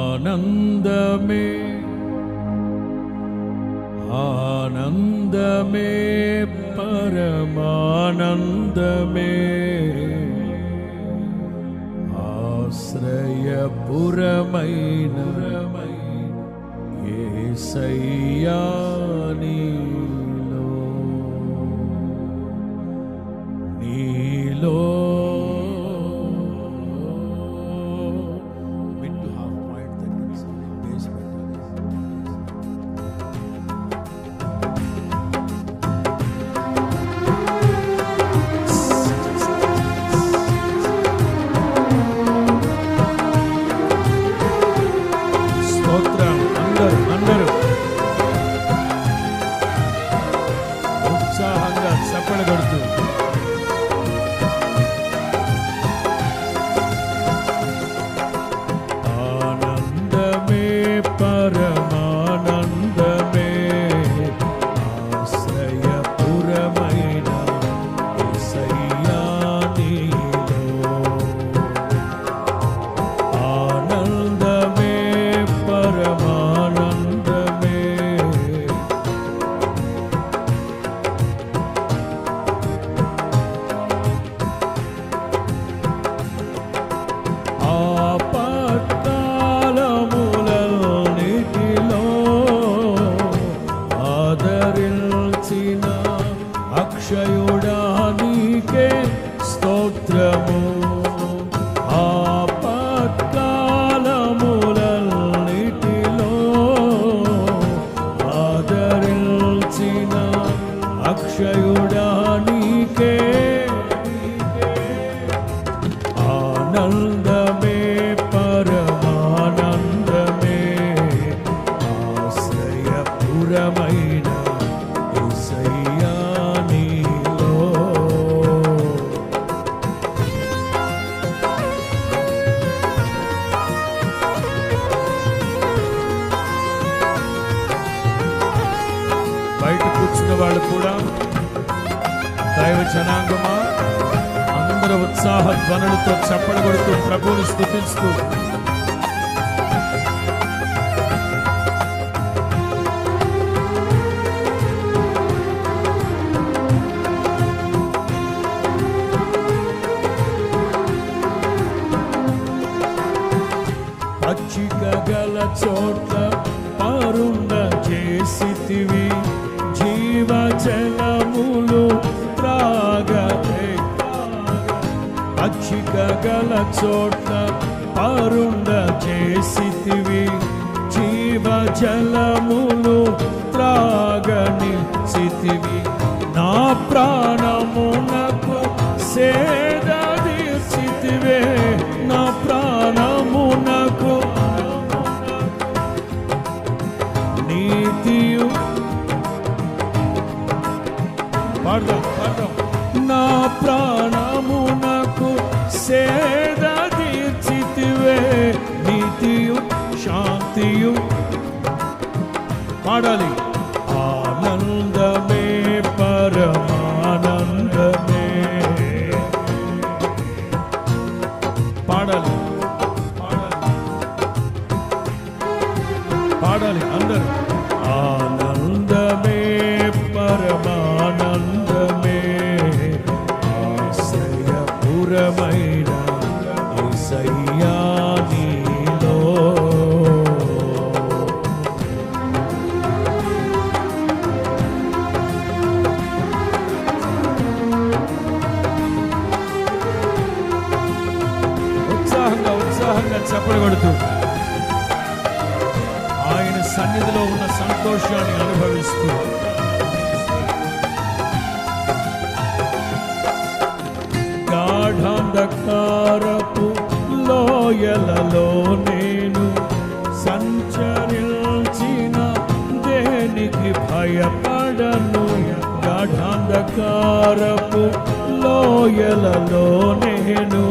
ఆనందమే ఆనందమే పరమానందమే ఆశ్రయపురమైన యేసయ్యా నీలో నీలో అందరూ ఉత్సాహంగా చప్పట్లు కొడుతూ ఆనందమే పరమానందమే ఆశ్రయపురమైన యేసయ్యా నీలో ఆనందమే పరమానందమే ఆపత్కాలములన్నిటిలో ఆదరించిన అక్షయుడా నీకే స్తోత్రము ఆపత్కాలములన్నిటిలో ఆదరించిన అక్షయుడా నీకే ఆనందమే పరమానందమే ఆశ్రయపురమైన యేసయ్యా నీలో బయట కూర్చున్న వాళ్ళు కూడా దైవ జనాంగమా అందరూ ఉత్సాహ ధ్వనులతో చప్పట్లు కొడుతూ ప్రభువుని స్తుతిస్తూ పచ్చిక గల చోట్ల పరుండ చేసితివి జీవ జలములు త్రాగతే పచ్చిక గల చోట్ల పరుండ చేసితివి జీవ జలములు త్రాగనిచితివి నా ప్రాణమునకు సేద తీర్చితివే నా ప్రాణమునకు నీతియు పాడదాం నా ప్రాణమునకు సేద తీర్చితివే నీతియు శాంతియు పాడాలి ఆనందమే పరమానందమే పాడాలి పాడాలి అందరూ ఆనందమే పరమానందమే ఆశ్రయపురమైన యేసయ్యా నీలో ఉత్సాహంగా చప్పట్లు కొడుతూ ఆయన సన్నిధిలో ఉన్న సంతోషాన్ని అనుభవిస్తూ గాఢాంధకారపు లోయలలో నేను సంచరించిన దేనికి భయపడను గాఢాంధ అంధకారపు లోయలలో నేను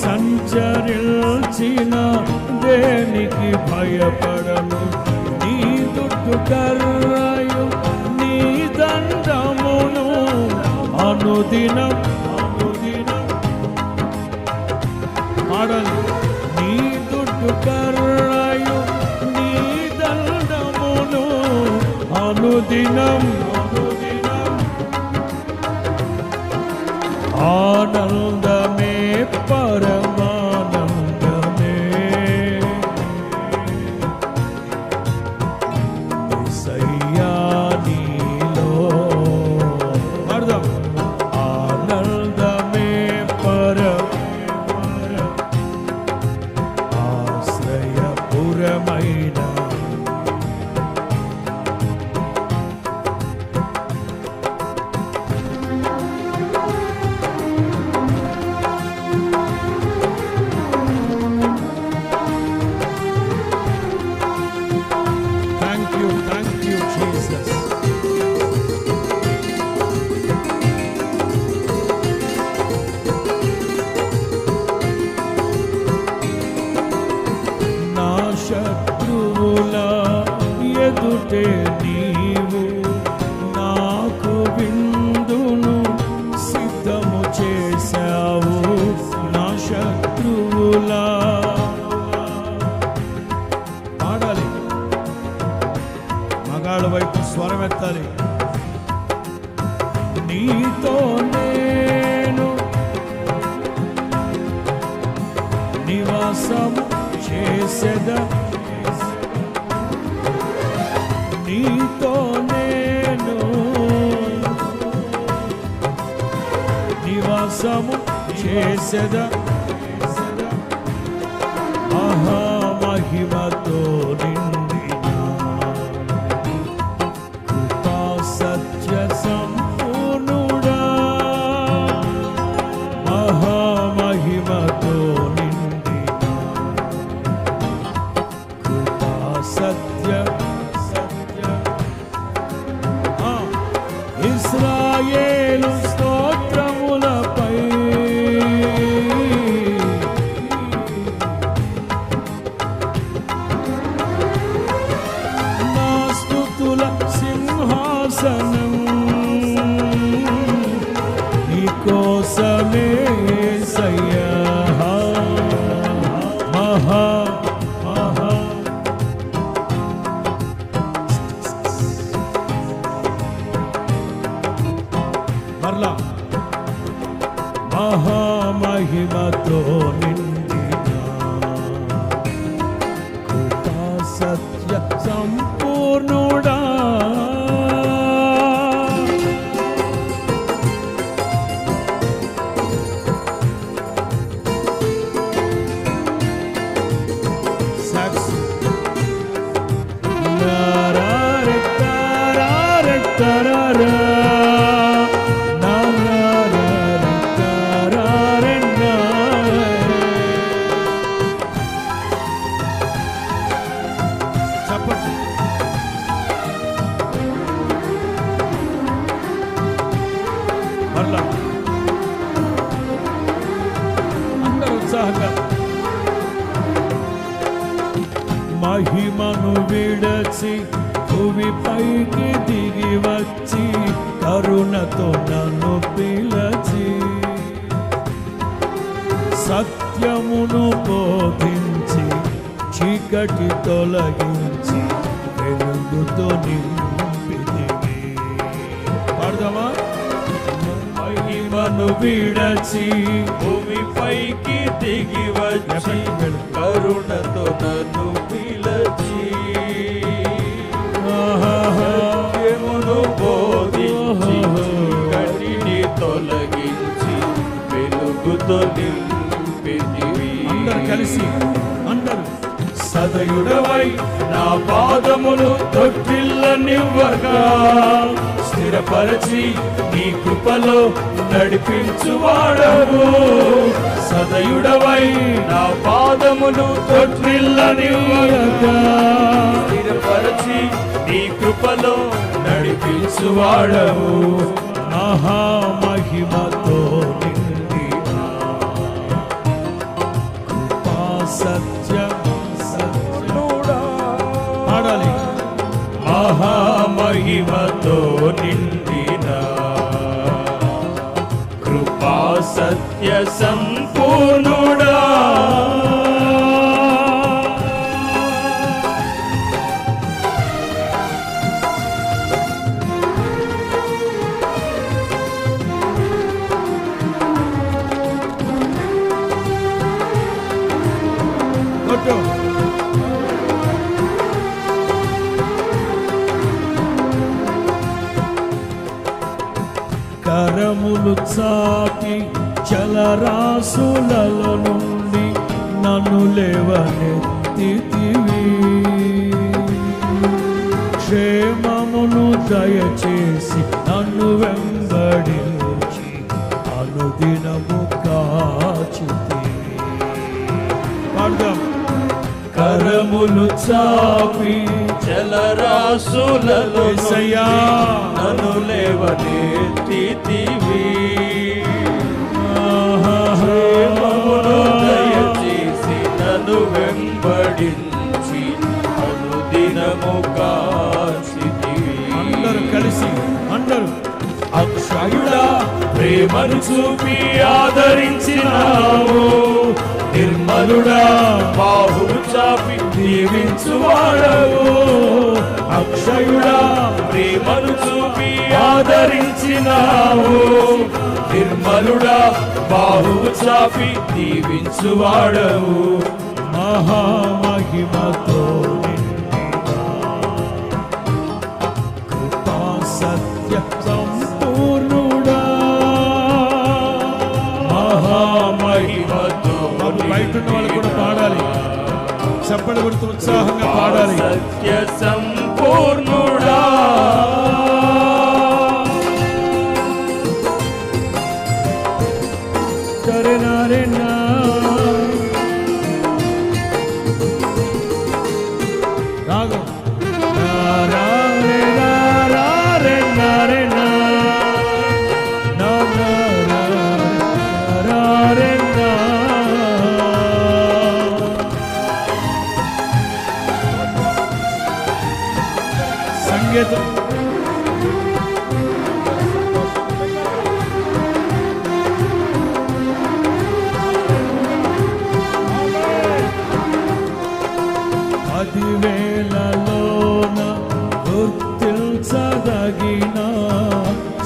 సంచరించిన దేనికి భయపడను. నీ దుడ్డు కర్రయు నీ దండమును అనుదినం ఆడలు. నీ దుడ్డు కర్రయు నీ దండమును అనుదినం ఆనందమే పరమానందమే. యేసయ్యా నీలో అర్థం ఆనందమే ఆశ్రయపురమైన శత్రువుల ఎదుటే నీవు నాకు విందును సిద్ధము చేశావు. నా శత్రువుల పాడాలి, మగాళ్ళ వైపు స్వరం ఎత్తాలి. నీతో నేను నివాసము చేసేద, నీతో నేను నివాసము చేసేద. మహా మహిమతో నిండిన కృపా సత్య సంపూర్ణుడా, మహా మహిమతో సత్య ఇశ్రాయేలు స్తోత్రములపై నా స్తుతుల సింహాసనం నీకోసమే యేసయ్యా. మహా మరలా మహామహిమతో నిండిన కృపా సత్య సంపూర్ణుడా, అందరూ ఉత్సాహంగా మహిమను విడచి భూమిపైకి దిగి వచ్చి కరుణతో నన్ను పిలచి సత్యమును బోధించి చీకటి తొలగించి వెలుగుతో నింపితివి. పాడదామా? మహిమను విడచి భూమిపైకి దిగి వచ్చి కరుణతో నన్ను పిలచి సత్యమును బోధించి చీకటిని తొలగించి వెలుగుతో నింపితివి. అందరు కలిసి అందరు సదయుడవై నా పాదములు తొట్టిల్లనివ్వగా స్థిరపరచి నీ కృపలో నడిపించువాడవు. సదయుడవై నా పాదములు తొట్టిల్లనివ్వగా స్థిరపరచి నీ కృపలో నడిపించువాడవు. మహామహిమతో నిండిన కృపా సత్యముడా పాడాలి. మహామహిమతో నిండిన కృపా సత్య సంపూర్ణుడా కరములు చాపి జలరాశులలో నుండి నన్ను లేవనెత్తితివి. క్షేమమును దయచేసి నన్ను వెంబడించి అనుదినము కాచితివి. పాడదాం. కరములు చాపి జలరాశులలో నన్ను లేవనెత్తితివి. క్షేమమును దయచేసి నన్ను వెంబడించి అనుదినము కాచితివి. అందరూ కలిసి అందరూ అక్షయుడా ప్రేమను చూపి ఆదరించినావు. నిర్మలుడా బాహువు చాపి దీవించువాడవు. అక్షయుడా ప్రేమను చూపి ఆదరించినావు. నిర్మలుడా బాహువు చాపి దీవించువాడవు. మహామహిమతో నిండిన కృపా సత్య సంపూర్ణుడా. మహామహిమతో బయట ఉన్న వాళ్ళు కూడా పాడాలి. చప్పటి కొడుతూ ఉత్సాహంగా పాడాలి. సత్య సంపూర్ణుడా రాగం సంగీతం. పదివేలలోన గుర్తించదగిన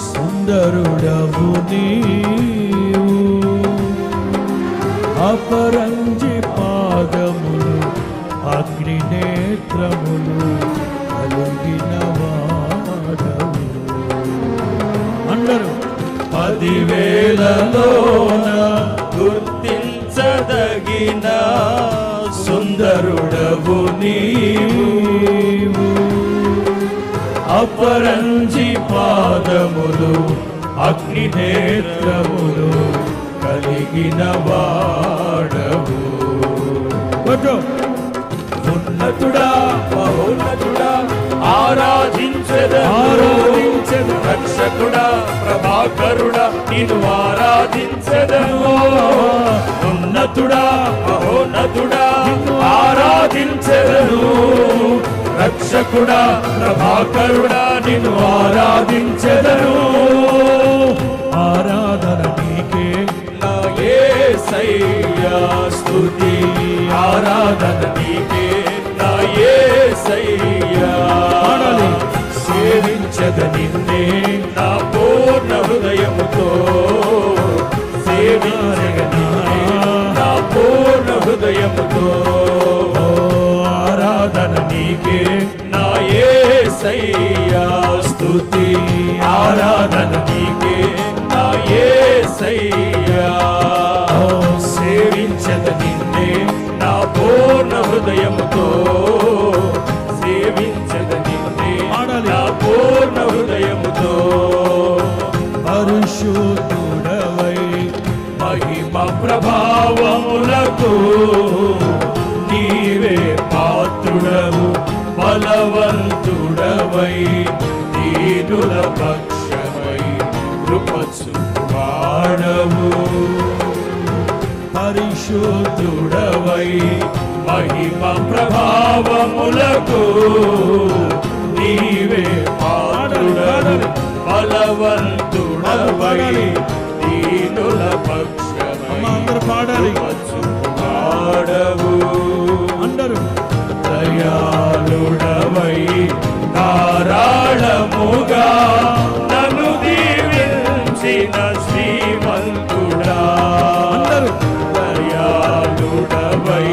సుందరుడవు నీవు. అపరంజి పాదములు అగ్ని నేత్రములు కలిగిన వాడవు. అందరూ 10,000లోన గుర్తించదగిన సుందరుడవు నీవు. అపరంజి పాదములు అగ్ని నేత్రములు కలిగిన వాడవు. ఉన్నతుడా మహోన్నతుడా ఆరాధించెదను. రక్షకుడా ప్రభాకరుడా నిన్ను ఆరాధించెదను. ఉన్నతుడా మహోన్నతుడా ఆరాధించెదను. రక్షకుడా ప్రభాకరుడా నిన్ను ఆరాధించెదను. ఆరాధన నీకే నా యేసయ్యా స్తుతి. ఆరాధన నీకే నా యేసయ్యా. సేవించద నిన్నే నా పూర్ణ హృదయముతో. సేవించద నిన్నే నా పూర్ణ హృదయముతో. ఆరాధన నీకే నా యేసయ్యా స్తుతి. ఆరాధన నీకే నా యేసయ్యా. సేవించద నిన్నే నా పూర్ణ హృదయముతో. సేవించద నిన్నే నా పూర్ణ హృదయముతో. పరిశుద్ధుడవై మహిమ ప్రభావములకు నీవే పాత్రుడవు. బలవంతుడవై దీనుల పక్షమై వాడవు పరిశుద్ధుడవై మహిమ ప్రభావములకు నీవే పాత్రుడవు బలవంతుడవై దీనుల పక్షమై అందరూ పాడాలి వాడవు అందరూ దయాళుడవై ధారాళముగా నన్ను దీవించిన శ్రీమంతుడా అందరూ దయాళుడవై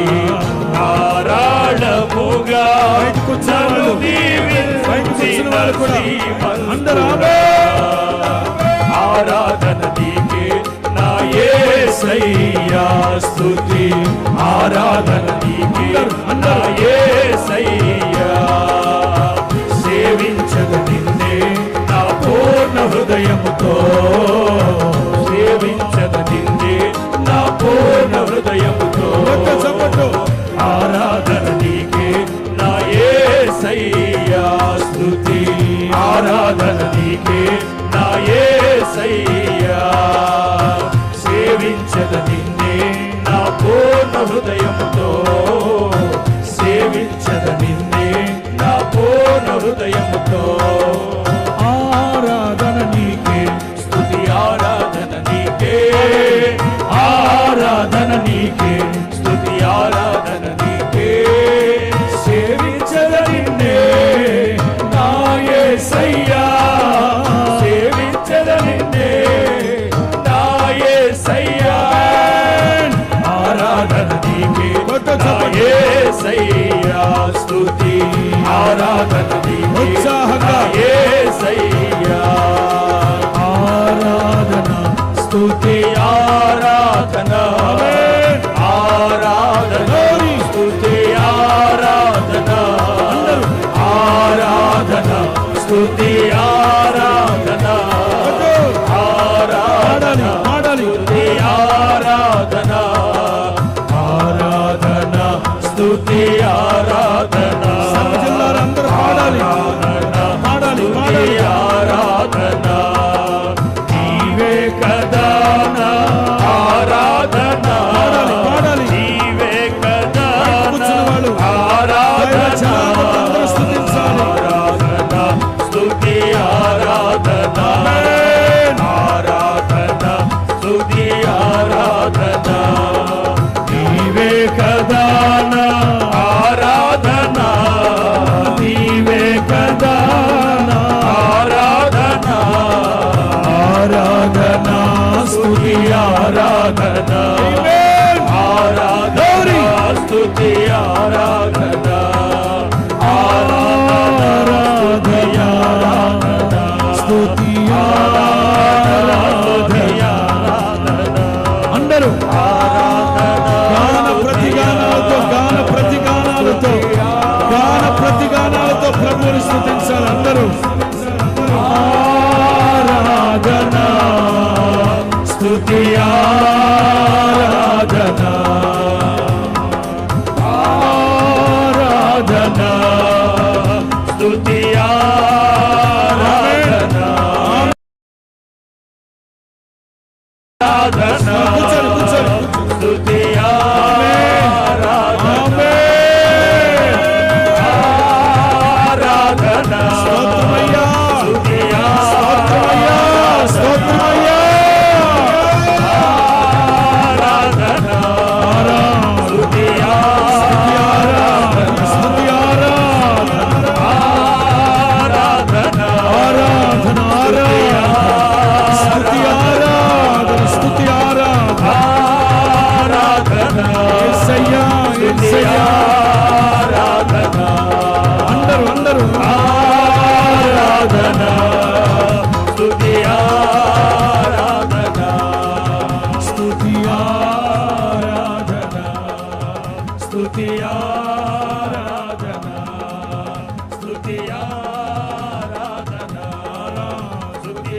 ధారాళముగా నన్ను దీవించిన అందరూ ఆరాధన నీకే నా యేసయ్యా స్తుతి ఆరాధన నీకే నా యేసయ్యా సేవించగ నిన్నే నా పూర్ణ హృదయముతో సేవించగ నిన్నే నా పూర్ణ హృదయముతో ఆరాధన నీకే నా యేసయ్యా స్తుతి ఆరాధన నీకే నా యేసయ్యా సేవించద నిన్నే నా పూర్ణ హృదయముతో సేవించద నిన్నే నా పూర్ణ హృదయముతో ఆరాధన నీకే స్తుతి ఆరాధన నీకే ఆరాధన నీకే స్తుతి ఆరాధన నీకే సేవించద నిన్నే నా యేసయ్యా సేవించద నిన్నే నా యేసయ్యా ఆరాధన నీకే నా యేసయ్యా స్తుతి ఆరాధన నీకే నా యేసయ్యా ఆరాధన స్తుతి ఆరాధన ఆరాధన స్తుతి ఆరాధన ఆరాధన స్తుతి ఆరాధన ఆరాధన స్తుతి ఆరాధన ఆరాధన స్తుతి ఆరాధన అందరూ పాడాలి పాడాలి పాడాలి ఆరాధన నీవే కదా నా ఆరాధన పాడాలి నీవే కదా నా వాళ్ళు ఆరాధన అందరూ స్తుతించాలి ఆరాధన స్తుతి ఆరాధన ఆరాధన స్తుతి ఆరాధన నీవే కదా నా ఆరాధన నీవే కదా నా ఆరాధన ఆరాధన స్తుతి ఆరాధన ఆరాధన స్తుతి ఆరాధన ఆరాధన స్తుతి ఆరాధన అందరూ గాన ప్రతిగానాలతో గాన ప్రతిగానాలతో గాన ప్రతిగానాలతో ప్రభువుని స్తుతించాలి అందరూ ఆరాధన స్తుతి ఆరాధన ఆరాధన స్తుతి ఆరాధన కూర్చోండి, కూర్చోండి. స్తుతి ఆరాధన ఆరాధన స్తోత్రమయ్యా స్తుతి స్తోత్రమయ్యా స్తోత్రమయ్యా ఆరాధన స్తుతి ఆరాధన స్తుతి ఆరాధన ఆరాధన ఆరాధన స్తుతి ఆరాధన స్తుతి ఆరాధన ఆరాధన యేసయ్యా యేసయ్యా ఆరాధన అందరూ అందరూ ఆరాధన స్తుతి ఆరాధన స్తుతి ఆరాధన స్తుతి ఆరాధన స్తుతి ఆరాధన స్తుతి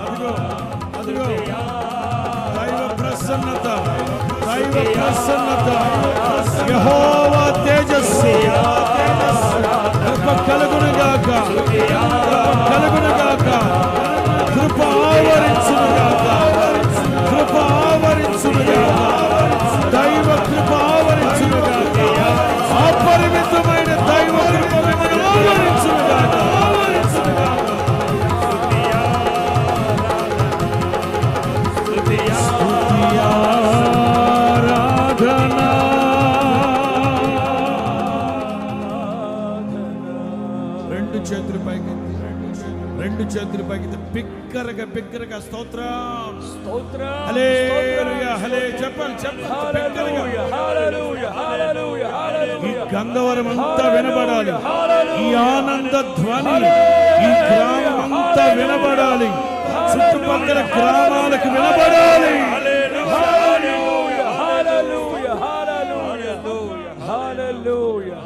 అదిగో అదిగో దైవ ప్రసన్నత దైవ ప్రసన్నత యెహోవా తేజస్సు కలుగునుగాక కలుగునుగాక రెండు చేతులు పైకి బిగ్గరగా స్తోత్రం స్తోత్రం హల్లెలూయా చెప్పండి హల్లెలూయా హల్లెలూయా హల్లెలూయా ఈ గంధవరం అంతా వినబడాలి, ఈ ఆనంద ధ్వని ఈ గ్రామం అంతా వినబడాలి, చుట్టుపక్కల గ్రామాలకు వినబడాలి. హల్లెలూయా హల్లెలూయా హల్లెలూయా హల్లెలూయా హల్లెలూయా